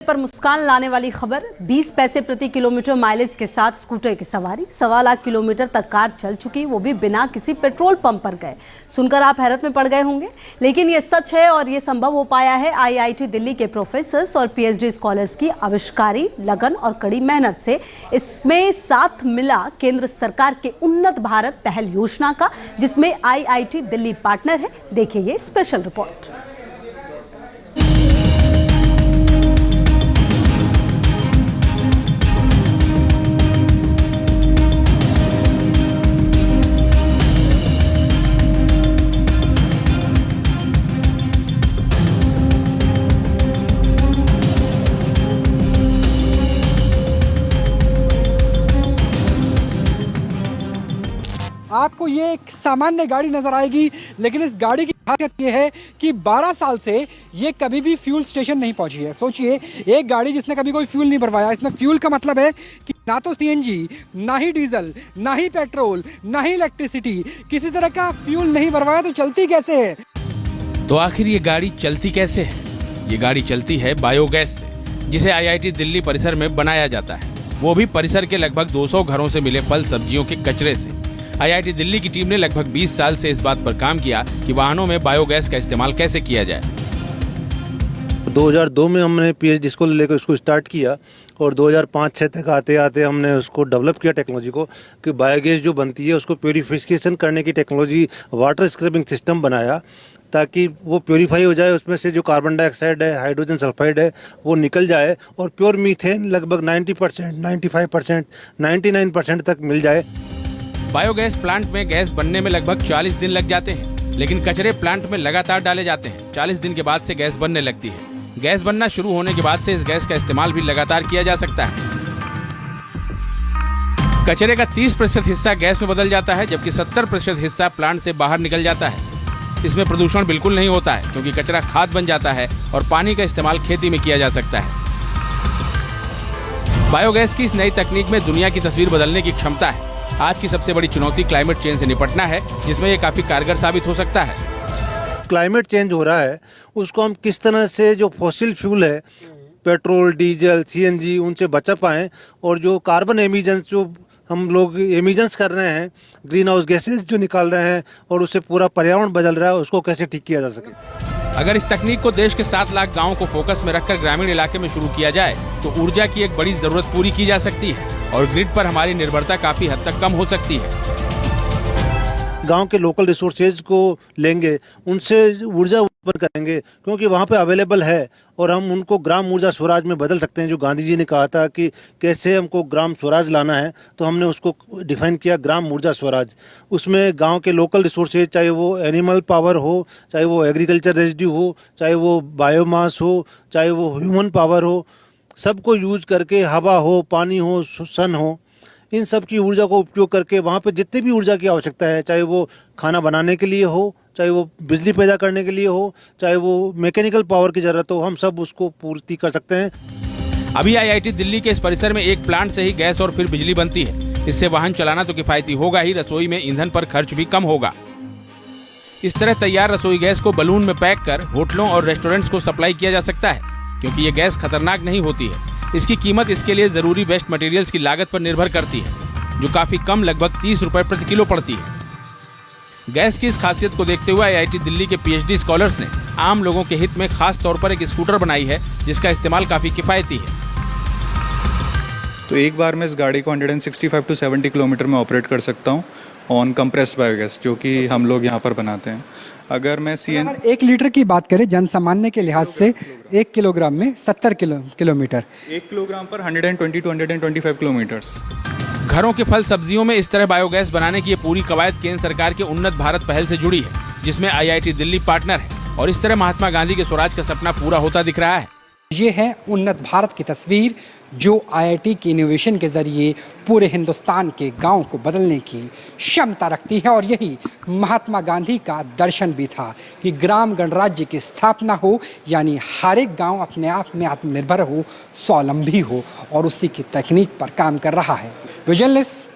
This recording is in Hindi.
पर मुस्कान लाने वाली खबर। 20 पैसे प्रति किलोमीटर माइलेज के साथ स्कूटर की सवारी, 1.25 लाख किलोमीटर तक कार चल चुकी, वो भी बिना किसी पेट्रोल पंप पर गए। सुनकर आप हैरत में पड़ गए होंगे, लेकिन ये सच है और ये संभव हो पाया है आईआईटी दिल्ली के प्रोफेसर्स और पीएचडी स्कॉलर्स की आविष्कारी, लगन और कड़ी मेहनत से। इसमें साथ मिला केंद्र सरकार के उन्नत भारत पहल योजना का, जिसमें आईआईटी दिल्ली पार्टनर है। देखिए ये स्पेशल रिपोर्ट। आपको ये एक सामान्य गाड़ी नजर आएगी, लेकिन इस गाड़ी की खासियत ये है कि 12 साल से ये कभी भी फ्यूल स्टेशन नहीं पहुंची है। सोचिए, एक गाड़ी जिसने कभी कोई फ्यूल नहीं भरवाया। इसमें फ्यूल का मतलब है कि ना तो सीएनजी, ना ही डीजल, ना ही पेट्रोल, ना ही इलेक्ट्रिसिटी, किसी तरह का फ्यूल नहीं भरवाया, तो चलती कैसे है? तो आखिर ये गाड़ी चलती कैसे है? ये गाड़ी चलती है बायोगैस से, जिसे आईआईटी दिल्ली परिसर में बनाया जाता है, वो भी परिसर के लगभग 200 घरों से मिले फल सब्जियों के कचरे से। आईआईटी दिल्ली की टीम ने लगभग 20 साल से इस बात पर काम किया कि वाहनों में बायोगैस का इस्तेमाल कैसे किया जाए। 2002 में हमने पीएचडी स्कूल लेकर उसको स्टार्ट किया और 2005-06 तक आते आते हमने उसको डेवलप किया टेक्नोलॉजी को, कि बायोगैस जो बनती है उसको प्योरीफिकेशन करने की टेक्नोलॉजी, वाटर स्क्रबिंग सिस्टम बनाया ताकि वो प्योरीफाई हो जाए, उसमें से जो कार्बन डाइऑक्साइड है, हाइड्रोजन सल्फाइड है, वो निकल जाए और प्योर मीथेन लगभग 90%, 95%, 99% तक मिल जाए। बायोगैस प्लांट में गैस बनने में लगभग 40 दिन लग जाते हैं, लेकिन कचरे प्लांट में लगातार डाले जाते हैं। 40 दिन के बाद से गैस बनने लगती है। गैस बनना शुरू होने के बाद से इस गैस का इस्तेमाल भी लगातार किया जा सकता है। कचरे का 30% हिस्सा गैस में बदल जाता है, जबकि 70% हिस्सा प्लांट से बाहर निकल जाता है। इसमें प्रदूषण बिल्कुल नहीं होता है, क्योंकि कचरा खाद बन जाता है और पानी का इस्तेमाल खेती में किया जा सकता है। बायोगैस की इस नई तकनीक में दुनिया की तस्वीर बदलने की क्षमता है। आज की सबसे बड़ी चुनौती क्लाइमेट चेंज से निपटना है, जिसमें ये काफी कारगर साबित हो सकता है। क्लाइमेट चेंज हो रहा है, उसको हम किस तरह से जो फॉसिल फ्यूल है, पेट्रोल, डीजल, सीएनजी, उनसे बचा पाएं, और जो कार्बन एमिशंस जो हम लोग एमिशंस कर रहे हैं, ग्रीन हाउस गैसेज जो निकाल रहे हैं और उससे पूरा पर्यावरण बदल रहा है, उसको कैसे ठीक किया जा सके। अगर इस तकनीक को देश के 7 लाख गाँव को फोकस में रखकर ग्रामीण इलाके में शुरू किया जाए, तो ऊर्जा की एक बड़ी जरूरत पूरी की जा सकती है और ग्रिड पर हमारी निर्भरता काफी हद तक कम हो सकती है। गांव के लोकल रिसोर्सेज को लेंगे, उनसे ऊर्जा उत्पन्न करेंगे, क्योंकि वहाँ पे अवेलेबल है, और हम उनको ग्राम ऊर्जा स्वराज में बदल सकते हैं। जो गांधी जी ने कहा था कि कैसे हमको ग्राम स्वराज लाना है, तो हमने उसको डिफाइन किया ग्राम ऊर्जा स्वराज। उसमें गांव के लोकल रिसोर्सेज, चाहे वो एनिमल पावर हो, चाहे वो एग्रीकल्चर रेजिड्यू हो, चाहे वो बायोमास हो, चाहे वो ह्यूमन पावर हो, सबको यूज करके, हवा हो, पानी हो, सन हो, इन सब की ऊर्जा को उपयोग करके वहाँ पे जितनी भी ऊर्जा की आवश्यकता है, चाहे वो खाना बनाने के लिए हो, चाहे वो बिजली पैदा करने के लिए हो, चाहे वो मैकेनिकल पावर की ज़रूरत हो, हम सब उसको पूर्ति कर सकते हैं। अभी आईआईटी दिल्ली के इस परिसर में एक प्लांट से ही गैस और फिर बिजली बनती है। इससे वाहन चलाना तो किफायती होगा ही, रसोई में ईंधन पर खर्च भी कम होगा। इस तरह तैयार रसोई गैस को बलून में पैक कर होटलों और रेस्टोरेंट्स को सप्लाई किया जा सकता है, क्योंकि ये गैस खतरनाक नहीं होती है। इसकी कीमत इसके लिए जरूरी वेस्ट मटेरियल्स की लागत पर निर्भर करती है, जो काफी कम, लगभग 30 रुपए प्रति किलो पड़ती है। गैस की इस खासियत को देखते हुए आईआईटी दिल्ली के पीएचडी स्कॉलर्स ने आम लोगों के हित में खास तौर पर एक स्कूटर बनाई है, जिसका इस्तेमाल काफी किफायती है। तो एक बार मैं इस गाड़ी को 165 to 70 किलोमीटर में ऑपरेट कर सकता हूँ ऑन कंप्रेस्ड बायोगैस, जो कि हम लोग यहाँ पर बनाते हैं। अगर मैं अगर 1 लीटर की बात करें जन सामान्य के लिहाज से, 1 किलोग्राम में 70 किलोमीटर, 1 किलोग्राम पर 120 to 125 किलोमीटर्स। घरों के फल सब्जियों में इस तरह बायोगैस बनाने की ये पूरी कवायद केंद्र सरकार के उन्नत भारत पहल से जुड़ी है, जिसमें आईआईटी दिल्ली पार्टनर है, और इस तरह महात्मा गांधी के स्वराज का सपना पूरा होता दिख रहा है। ये है उन्नत भारत की तस्वीर, जो आईआईटी की इनोवेशन के जरिए पूरे हिंदुस्तान के गांव को बदलने की क्षमता रखती है। और यही महात्मा गांधी का दर्शन भी था कि ग्राम गणराज्य की स्थापना हो, यानी हर एक गांव अपने आप में आत्मनिर्भर हो, स्वावलंबी हो, और उसी की तकनीक पर काम कर रहा है। जर्नलिस्ट